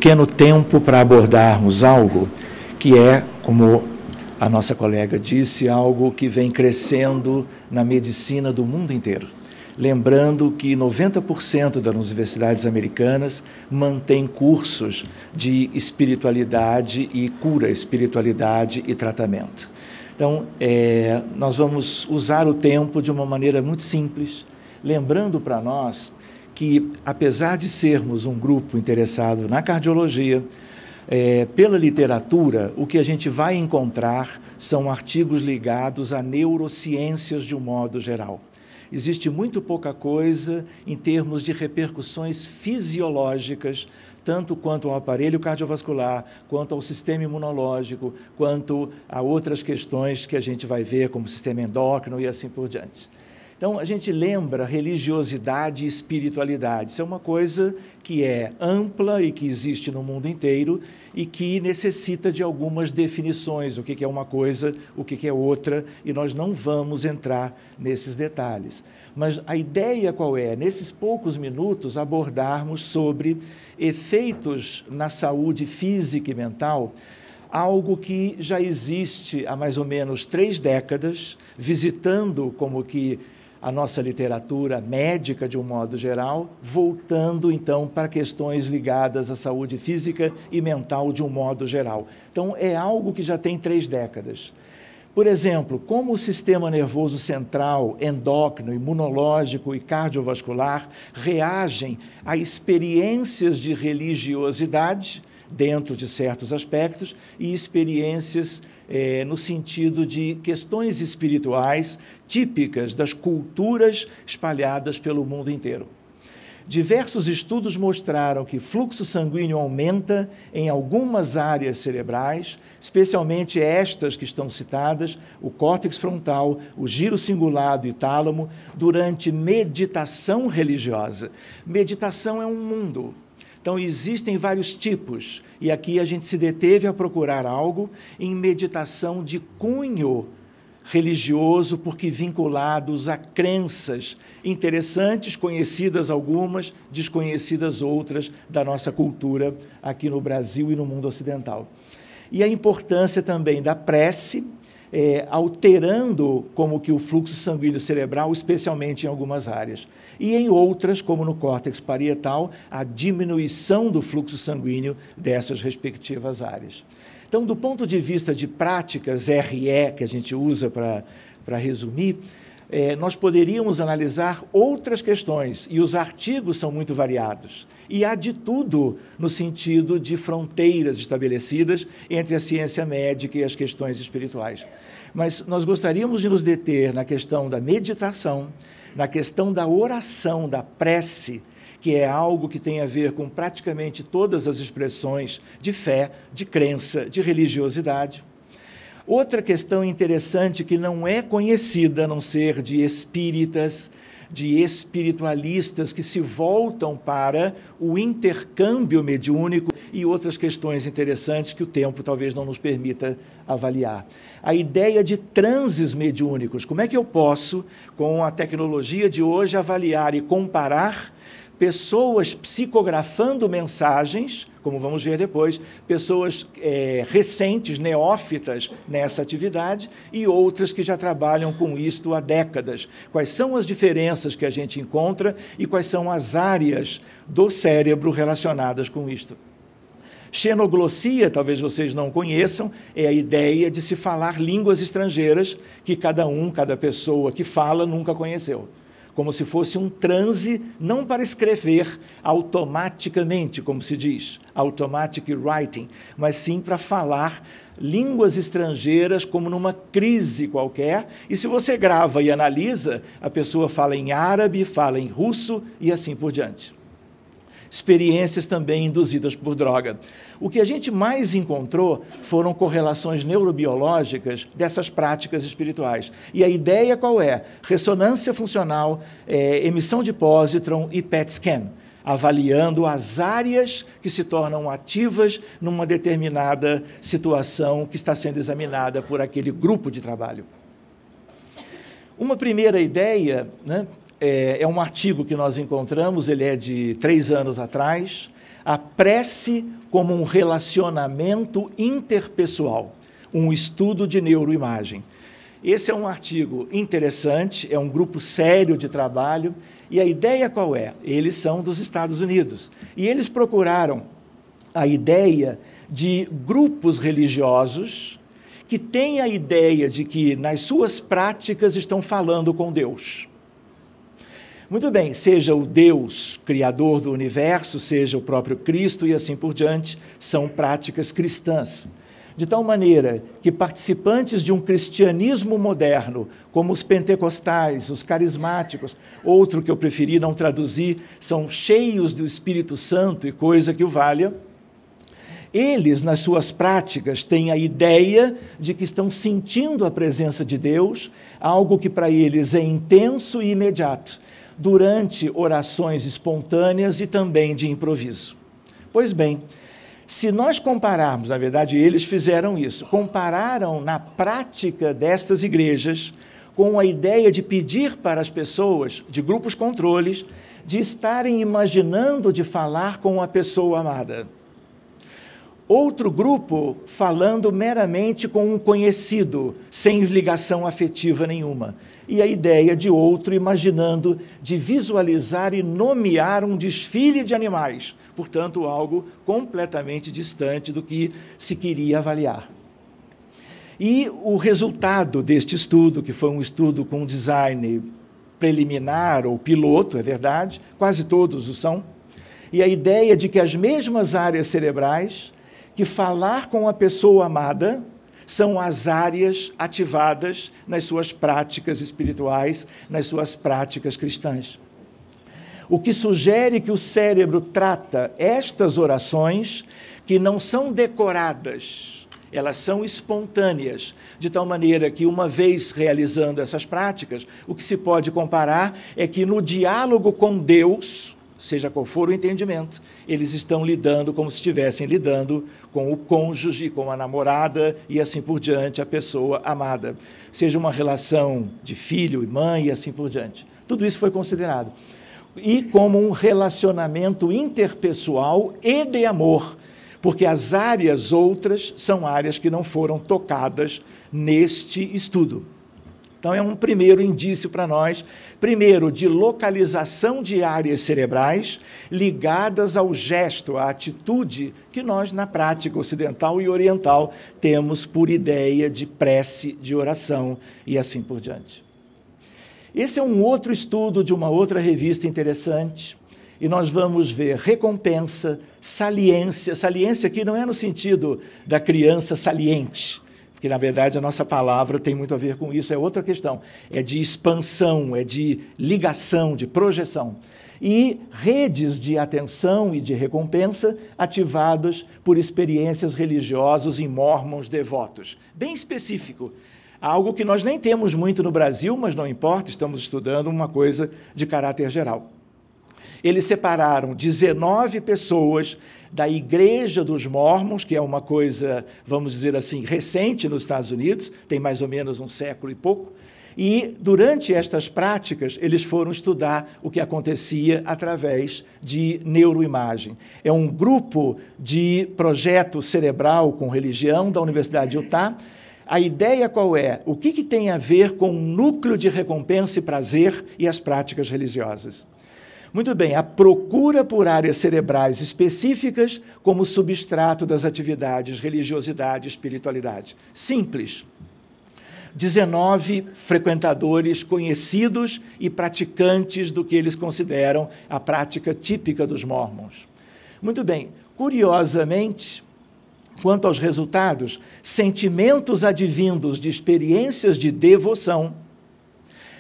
pequeno tempo para abordarmos algo que é, como a nossa colega disse, algo que vem crescendo na medicina do mundo inteiro. Lembrando que 90% das universidades americanas mantêm cursos de espiritualidade e cura, espiritualidade e tratamento. Então, nós vamos usar o tempo de uma maneira muito simples, lembrando para nós que, apesar de sermos um grupo interessado na cardiologia, pela literatura, o que a gente vai encontrar são artigos ligados a neurociências de um modo geral. Existe muito pouca coisa em termos de repercussões fisiológicas, tanto quanto ao aparelho cardiovascular, quanto ao sistema imunológico, quanto a outras questões que a gente vai ver, como sistema endócrino e assim por diante. Então, a gente lembra religiosidade e espiritualidade. Isso é uma coisa que é ampla e que existe no mundo inteiro e que necessita de algumas definições, o que é uma coisa, o que é outra, e nós não vamos entrar nesses detalhes. Mas a ideia qual é? Nesses poucos minutos, abordarmos sobre efeitos na saúde física e mental, algo que já existe há mais ou menos 3 décadas, visitando como que a nossa literatura médica de um modo geral, voltando então para questões ligadas à saúde física e mental de um modo geral. Então, é algo que já tem 3 décadas. Por exemplo, como o sistema nervoso central, endócrino, imunológico e cardiovascular reagem a experiências de religiosidade, dentro de certos aspectos, e experiências no sentido de questões espirituais típicas das culturas espalhadas pelo mundo inteiro. Diversos estudos mostraram que fluxo sanguíneo aumenta em algumas áreas cerebrais, especialmente estas que estão citadas, o córtex frontal, o giro cingulado e tálamo, durante meditação religiosa. Meditação é um mundo. Então, existem vários tipos, e aqui a gente se deteve a procurar algo em meditação de cunho religioso, porque vinculados a crenças interessantes, conhecidas algumas, desconhecidas outras da nossa cultura aqui no Brasil e no mundo ocidental. E a importância também da prece, alterando como que o fluxo sanguíneo cerebral, especialmente em algumas áreas. E em outras, como no córtex parietal, a diminuição do fluxo sanguíneo dessas respectivas áreas. Então, do ponto de vista de práticas RE, que a gente usa para resumir, nós poderíamos analisar outras questões, e os artigos são muito variados. E há de tudo no sentido de fronteiras estabelecidas entre a ciência médica e as questões espirituais. Mas nós gostaríamos de nos deter na questão da meditação, na questão da oração, da prece, que é algo que tem a ver com praticamente todas as expressões de fé, de crença, de religiosidade. Outra questão interessante que não é conhecida, a não ser de espíritas, de espiritualistas que se voltam para o intercâmbio mediúnico e outras questões interessantes que o tempo talvez não nos permita avaliar. A ideia de transes mediúnicos. Como é que eu posso, com a tecnologia de hoje, avaliar e comparar pessoas psicografando mensagens, como vamos ver depois, pessoas recentes, neófitas nessa atividade, e outras que já trabalham com isto há décadas. Quais são as diferenças que a gente encontra e quais são as áreas do cérebro relacionadas com isto? Xenoglossia, talvez vocês não conheçam, é a ideia de se falar línguas estrangeiras que cada pessoa que fala nunca conheceu. Como se fosse um transe, não para escrever automaticamente, como se diz, automatic writing, mas sim para falar línguas estrangeiras como numa crise qualquer, e se você grava e analisa, a pessoa fala em árabe, fala em russo e assim por diante. Experiências também induzidas por droga. O que a gente mais encontrou foram correlações neurobiológicas dessas práticas espirituais. E a ideia qual é? Ressonância funcional, emissão de pósitron e PET scan, avaliando as áreas que se tornam ativas numa determinada situação que está sendo examinada por aquele grupo de trabalho. Uma primeira ideia, né, é um artigo que nós encontramos, ele é de 3 anos atrás. a prece como um relacionamento interpessoal, um estudo de neuroimagem. Esse é um artigo interessante, é um grupo sério de trabalho, e a ideia qual é? Eles são dos Estados Unidos, e eles procuraram a ideia de grupos religiosos que têm a ideia de que nas suas práticas estão falando com Deus. Muito bem, seja o Deus criador do universo, seja o próprio Cristo e assim por diante, são práticas cristãs. De tal maneira que participantes de um cristianismo moderno, como os pentecostais, os carismáticos, outro que eu preferi não traduzir, são cheios do Espírito Santo e coisa que o valha, eles, nas suas práticas, têm a ideia de que estão sentindo a presença de Deus, algo que para eles é intenso e imediato, durante orações espontâneas e também de improviso. Pois bem, se nós compararmos, na verdade eles fizeram isso, compararam na prática destas igrejas com a ideia de pedir para as pessoas, de grupos controles, de estarem imaginando de falar com a pessoa amada. Outro grupo falando meramente com um conhecido, sem ligação afetiva nenhuma. E a ideia de outro imaginando de visualizar e nomear um desfile de animais, portanto, algo completamente distante do que se queria avaliar. E o resultado deste estudo, que foi um estudo com design preliminar ou piloto, é verdade, quase todos o são, e a ideia de que as mesmas áreas cerebrais que falar com a pessoa amada são as áreas ativadas nas suas práticas espirituais, nas suas práticas cristãs. O que sugere que o cérebro trata estas orações que não são decoradas, elas são espontâneas, de tal maneira que, uma vez realizando essas práticas, o que se pode comparar é que no diálogo com Deus, seja qual for o entendimento, eles estão lidando como se estivessem lidando com o cônjuge, com a namorada e assim por diante, a pessoa amada. Seja uma relação de filho e mãe e assim por diante. Tudo isso foi considerado. E como um relacionamento interpessoal e de amor, porque as áreas outras são áreas que não foram tocadas neste estudo. Então, é um primeiro indício para nós, primeiro, de localização de áreas cerebrais ligadas ao gesto, à atitude que nós, na prática ocidental e oriental, temos por ideia de prece, de oração e assim por diante. Esse é um outro estudo de uma outra revista interessante, e nós vamos ver recompensa, saliência. Saliência aqui não é no sentido da criança saliente, porque, na verdade, a nossa palavra tem muito a ver com isso, é outra questão. É de expansão, é de ligação, de projeção. E redes de atenção e de recompensa ativadas por experiências religiosas em mormons devotos. Bem específico. Algo que nós nem temos muito no Brasil, mas não importa, estamos estudando uma coisa de caráter geral. Eles separaram 19 pessoas da Igreja dos Mormons, que é uma coisa, vamos dizer assim, recente nos Estados Unidos, tem mais ou menos um século e pouco, e durante estas práticas eles foram estudar o que acontecia através de neuroimagem. É um grupo de projeto cerebral com religião da Universidade de Utah. A ideia qual é? O que tem a ver com o núcleo de recompensa e prazer e as práticas religiosas? Muito bem, a procura por áreas cerebrais específicas como substrato das atividades religiosidade e espiritualidade. Simples. 19 frequentadores conhecidos e praticantes do que eles consideram a prática típica dos mormons. Muito bem, curiosamente, quanto aos resultados, sentimentos advindos de experiências de devoção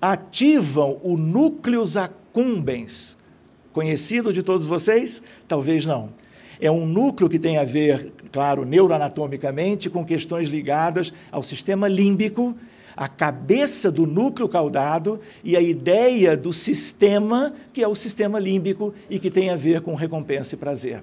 ativam o núcleus accumbens, conhecido de todos vocês? Talvez não. É um núcleo que tem a ver, claro, neuroanatomicamente, com questões ligadas ao sistema límbico, a cabeça do núcleo caudado e a ideia do sistema, que é o sistema límbico e que tem a ver com recompensa e prazer.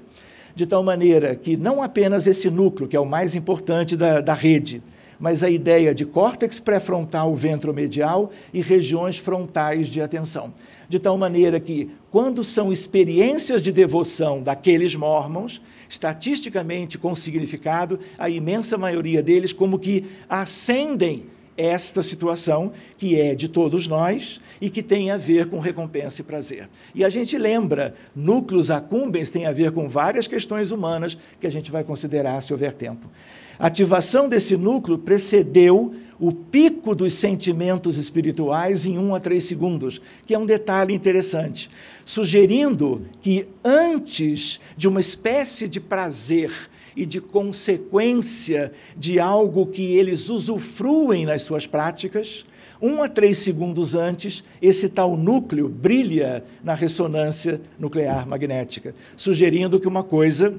De tal maneira que não apenas esse núcleo, que é o mais importante da rede, mas a ideia de córtex pré-frontal ventromedial e regiões frontais de atenção. De tal maneira que, quando são experiências de devoção daqueles mormons, estatisticamente com significado, a imensa maioria deles como que ascendem esta situação que é de todos nós e que tem a ver com recompensa e prazer. E a gente lembra, núcleos accumbens tem a ver com várias questões humanas que a gente vai considerar se houver tempo. A ativação desse núcleo precedeu o pico dos sentimentos espirituais em 1 a 3 segundos, que é um detalhe interessante, sugerindo que antes de uma espécie de prazer e de consequência de algo que eles usufruem nas suas práticas, 1 a 3 segundos antes, esse tal núcleo brilha na ressonância nuclear magnética, sugerindo que uma coisa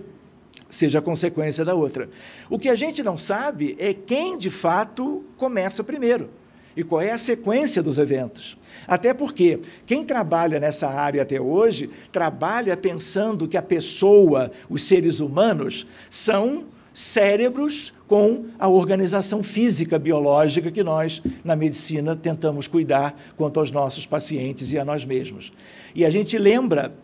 seja consequência da outra. O que a gente não sabe é quem, de fato, começa primeiro e qual é a sequência dos eventos. Até porque quem trabalha nessa área até hoje, trabalha pensando que a pessoa, os seres humanos, são cérebros com a organização física, biológica que nós, na medicina, tentamos cuidar quanto aos nossos pacientes e a nós mesmos. E a gente lembra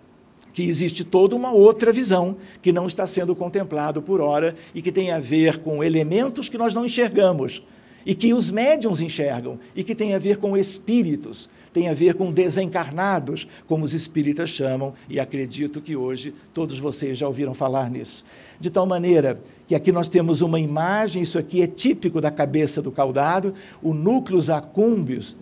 que existe toda uma outra visão que não está sendo contemplado por ora e que tem a ver com elementos que nós não enxergamos e que os médiuns enxergam e que tem a ver com espíritos, tem a ver com desencarnados, como os espíritas chamam, e acredito que hoje todos vocês já ouviram falar nisso. De tal maneira que aqui nós temos uma imagem, isso aqui é típico da cabeça do caudado, o núcleus acúmbeos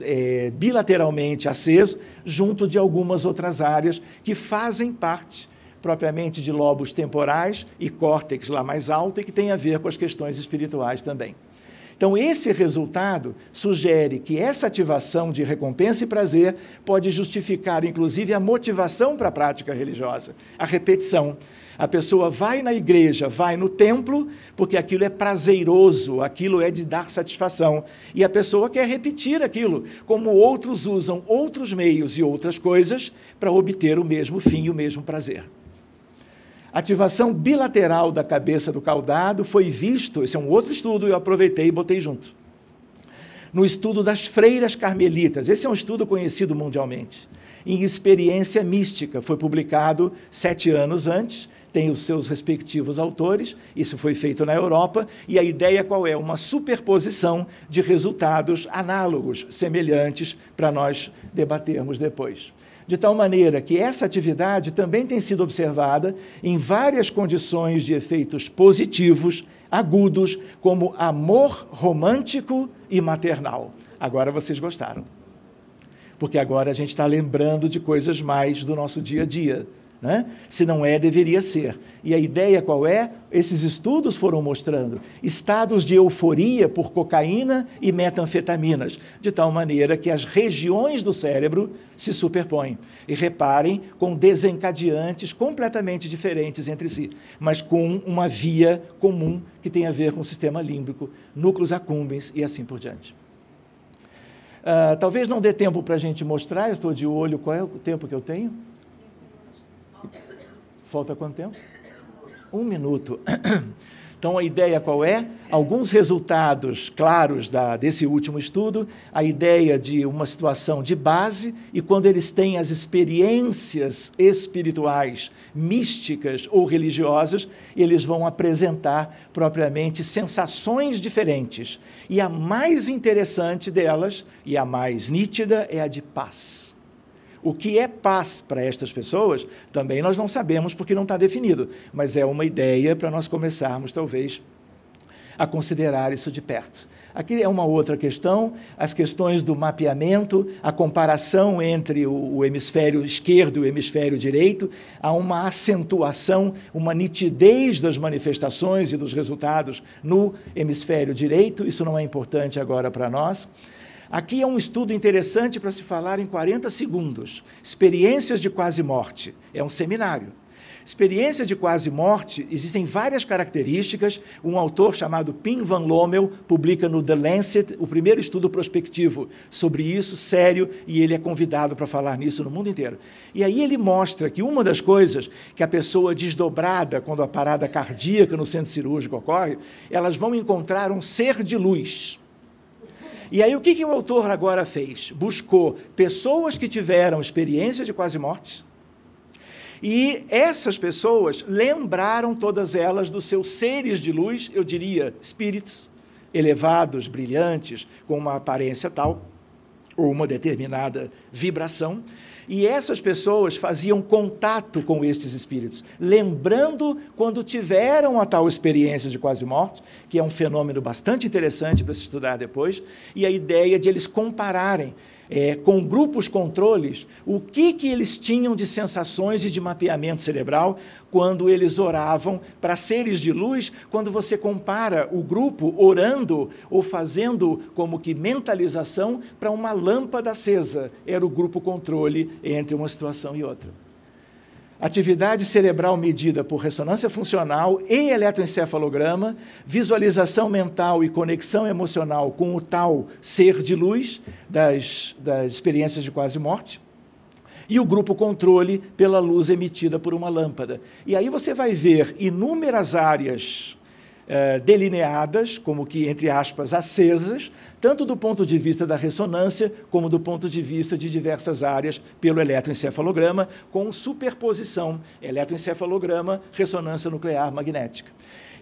bilateralmente aceso, junto de algumas outras áreas que fazem parte propriamente de lobos temporais e córtex lá mais alto e que tem a ver com as questões espirituais também. Então, esse resultado sugere que essa ativação de recompensa e prazer pode justificar, inclusive, a motivação para a prática religiosa, a repetição. A pessoa vai na igreja, vai no templo, porque aquilo é prazeroso, aquilo é de dar satisfação. E a pessoa quer repetir aquilo, como outros usam outros meios e outras coisas para obter o mesmo fim e o mesmo prazer. Ativação bilateral da cabeça do caudado foi visto, esse é um outro estudo, eu aproveitei e botei junto. No estudo das freiras carmelitas, esse é um estudo conhecido mundialmente, em experiência mística, foi publicado 7 anos antes, tem os seus respectivos autores, isso foi feito na Europa, e a ideia qual é? Uma superposição de resultados análogos, semelhantes, para nós debatermos depois. De tal maneira que essa atividade também tem sido observada em várias condições de efeitos positivos, agudos, como amor romântico e maternal. Agora vocês gostaram. Porque agora a gente está lembrando de coisas mais do nosso dia a dia, né? Se não é, deveria ser. E a ideia qual é? Esses estudos foram mostrando estados de euforia por cocaína e metanfetaminas, de tal maneira que as regiões do cérebro se superpõem. E reparem, com desencadeantes completamente diferentes entre si, mas com uma via comum que tem a ver com o sistema límbico, núcleos accumbens e assim por diante. Talvez não dê tempo para a gente mostrar, eu estou de olho, qual é o tempo que eu tenho? Falta quanto tempo? 1 minuto. Então, a ideia qual é? Alguns resultados claros desse último estudo, a ideia de uma situação de base, e quando eles têm as experiências espirituais, místicas ou religiosas, eles vão apresentar propriamente sensações diferentes. E a mais interessante delas, e a mais nítida, é a de paz. O que é paz para estas pessoas, também nós não sabemos porque não está definido, mas é uma ideia para nós começarmos, talvez, a considerar isso de perto. Aqui é uma outra questão, as questões do mapeamento, a comparação entre o hemisfério esquerdo e o hemisfério direito, há uma acentuação, uma nitidez das manifestações e dos resultados no hemisfério direito, isso não é importante agora para nós. Aqui é um estudo interessante para se falar em 40 segundos. Experiências de quase morte. É um seminário. Experiência de quase morte, existem várias características. Um autor chamado Pim van Lommel publica no The Lancet o primeiro estudo prospectivo sobre isso, sério, e ele é convidado para falar nisso no mundo inteiro. E aí ele mostra que uma das coisas que a pessoa desdobrada, quando a parada cardíaca no centro cirúrgico ocorre, elas vão encontrar um ser de luz. E aí o que o autor agora fez? Buscou pessoas que tiveram experiência de quase morte, e essas pessoas lembraram todas elas dos seus seres de luz, eu diria espíritos elevados, brilhantes, com uma aparência tal, ou uma determinada vibração, e essas pessoas faziam contato com estes espíritos, lembrando quando tiveram a tal experiência de quase morte, que é um fenômeno bastante interessante para se estudar depois, e a ideia de eles compararem com grupos controles o que eles tinham de sensações e de mapeamento cerebral quando eles oravam para seres de luz, quando você compara o grupo orando ou fazendo como que mentalização para uma lâmpada acesa. Era o grupo controle entre uma situação e outra. Atividade cerebral medida por ressonância funcional e eletroencefalograma, visualização mental e conexão emocional com o tal ser de luz das experiências de quase morte, e o grupo controle pela luz emitida por uma lâmpada. E aí você vai ver inúmeras áreas delineadas, como que, entre aspas, acesas, tanto do ponto de vista da ressonância, como do ponto de vista de diversas áreas pelo eletroencefalograma, com superposição, eletroencefalograma, ressonância nuclear magnética.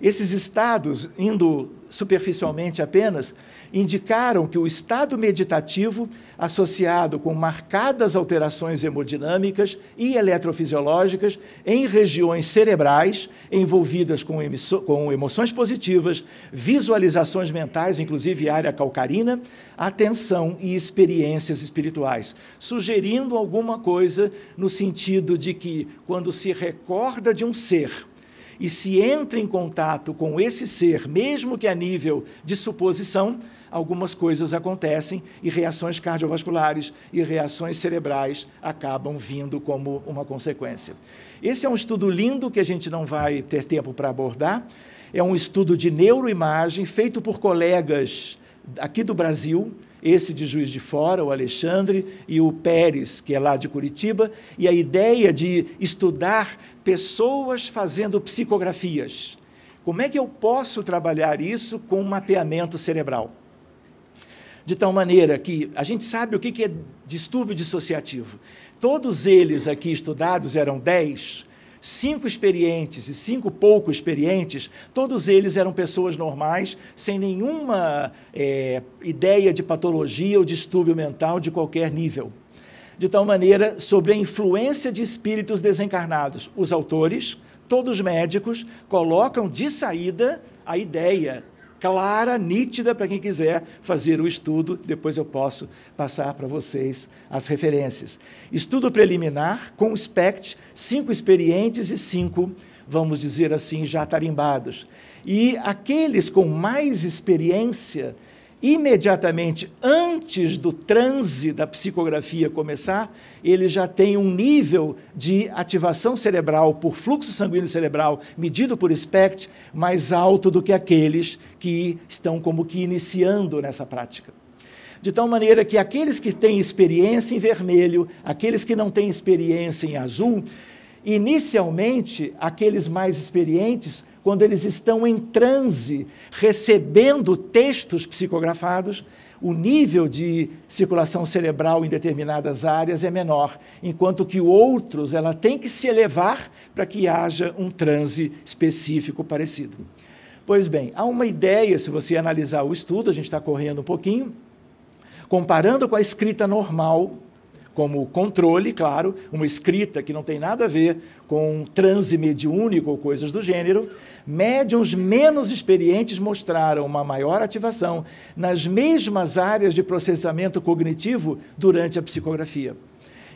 Esses estados, indo superficialmente apenas, indicaram que o estado meditativo, associado com marcadas alterações hemodinâmicas e eletrofisiológicas em regiões cerebrais envolvidas com emoções positivas, visualizações mentais, inclusive área calcarina, atenção e experiências espirituais, sugerindo alguma coisa no sentido de que, quando se recorda de um ser, e se entra em contato com esse ser, mesmo que a nível de suposição, algumas coisas acontecem e reações cardiovasculares e reações cerebrais acabam vindo como uma consequência. Esse é um estudo lindo que a gente não vai ter tempo para abordar. É um estudo de neuroimagem feito por colegas aqui do Brasil, esse de Juiz de Fora, o Alexandre, e o Pérez, que é lá de Curitiba, e a ideia de estudar pessoas fazendo psicografias. Como é que eu posso trabalhar isso com mapeamento cerebral? De tal maneira que a gente sabe o que é distúrbio dissociativo. Todos eles aqui estudados eram 10, 5 experientes e 5 pouco experientes, todos eles eram pessoas normais, sem nenhuma ideia de patologia ou distúrbio mental de qualquer nível. De tal maneira, sobre a influência de espíritos desencarnados, os autores, todos médicos, colocam de saída a ideia clara, nítida, para quem quiser fazer o estudo. Depois eu posso passar para vocês as referências. Estudo preliminar com o SPECT, 5 experientes e 5, vamos dizer assim, já tarimbados. E aqueles com mais experiência, imediatamente antes do transe da psicografia começar, ele já tem um nível de ativação cerebral por fluxo sanguíneo cerebral medido por SPECT mais alto do que aqueles que estão como que iniciando nessa prática. De tal maneira que aqueles que têm experiência em vermelho, aqueles que não têm experiência em azul, inicialmente, aqueles mais experientes, quando eles estão em transe, recebendo textos psicografados, o nível de circulação cerebral em determinadas áreas é menor, enquanto que outros, ela tem que se elevar para que haja um transe específico parecido. Pois bem, há uma ideia, se você analisar o estudo, a gente está correndo um pouquinho, comparando com a escrita normal, como controle, claro, uma escrita que não tem nada a ver com transe mediúnico ou coisas do gênero, médiuns menos experientes mostraram uma maior ativação nas mesmas áreas de processamento cognitivo durante a psicografia.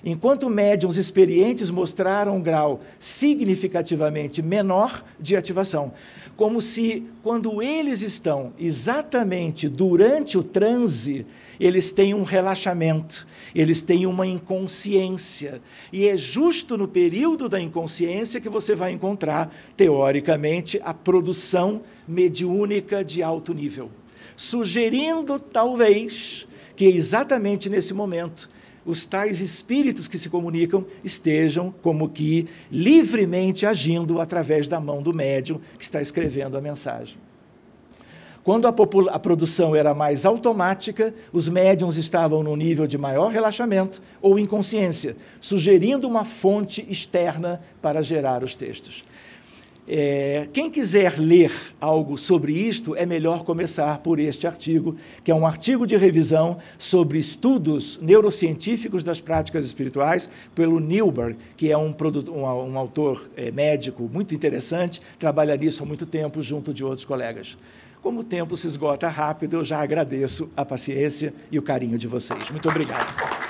enquanto médiuns experientes mostraram um grau significativamente menor de ativação. Como se, quando eles estão exatamente durante o transe, eles têm um relaxamento, eles têm uma inconsciência. E é justo no período da inconsciência que você vai encontrar, teoricamente, a produção mediúnica de alto nível. Sugerindo, talvez, que exatamente nesse momento, os tais espíritos que se comunicam estejam como que livremente agindo através da mão do médium que está escrevendo a mensagem. Quando a produção era mais automática, os médiuns estavam num nível de maior relaxamento ou inconsciência, sugerindo uma fonte externa para gerar os textos. Quem quiser ler algo sobre isto, é melhor começar por este artigo, que é um artigo de revisão sobre estudos neurocientíficos das práticas espirituais, pelo Newberg, que é um autor médico muito interessante, trabalha nisso há muito tempo junto de outros colegas. Como o tempo se esgota rápido, eu já agradeço a paciência e o carinho de vocês. Muito obrigado.